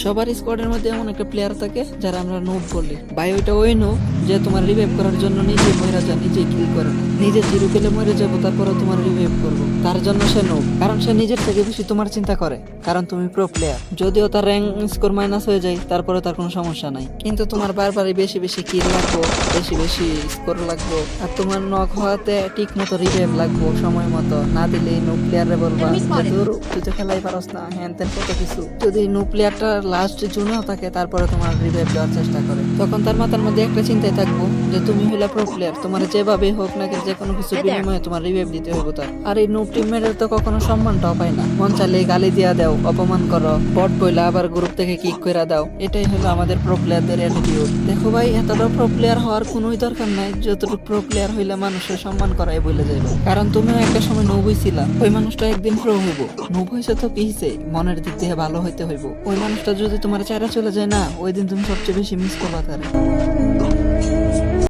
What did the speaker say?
সবার স্কোয়াডের মধ্যে এমন একটা প্লেয়ার থাকে যারা আমরা নোব বলি। ভাই ওইটা ওই নোব যে তোমার রিভাইভ করার জন্য নিজে মরে যায়, নিজে কিল করে না, নিজে জিরো পেলে মরে যাবো তারপরে তোমার রিভাইভ করবো, তার জন্য সে নোব। কারণ সে নিজের থেকে বেশি তোমার চিন্তা করে, কারণ তুমি প্রো প্লেয়ার। যদিও তার র্যাঙ্ক স্কোর মাইনাস হয়ে যায় তারপরে তার কোনো সমস্যা নাই, কিন্তু তোমার বারবারই বেশি বেশি কিল লাগবো, বেশি বেশি স্কোর লাগবো, আর তোমার নক হওয়াতে ঠিক মতো রিভাইভ লাগবো সময় মতো। না দিলে নোব প্লেয়ারে বলবা যে ধরো তুই তো খেলাই পারস না, হ্যান ত্যান কত কিছু। যদি নোব প্লেয়ারটা লাস্ট জুনেও থাকে তারপরে তোমার রিভাইভ দেওয়ার চেষ্টা করে, তখন তার মাথার মধ্যে একটা চিন্তায় থাকবো যে তুমি হইলা প্রো প্লেয়ার, তোমার যেভাবে হোক না যে কোনো কিছু বিনিময়ে তোমার রিভাইভ দিতে হইব তার। আর এই নোব টিমমেটের তো কখনো সম্মানটাও পায় না, মন চাইলে গালি দিয়া দাও, অপমান করো, বট বইলা আবার গ্রুপ থেকে কিক করে দাও। এটাই হলো আমাদের প্রো প্লেয়ারদের অ্যাটিটিউড। দেখো ভাই, এতটা প্রো প্লেয়ার হওয়ার কোনোই দরকার নাই, যতটুকু প্রো প্লেয়ার হইলে মানুষের সম্মান করাই বলে যাইব। কারণ তুমিও একটা সময় নোবই ছিলা, ওই মানুষটা একদিন প্রো হইব। নোব হয়েছে তো কি হইছে, মনের দিক দিয়ে ভালো হইতে হইব। ওই মানুষটা যদি তোমার চারা চলে যায় না, ওই দিন তুমি সবচেয়ে বেশি মিস করবা তারে।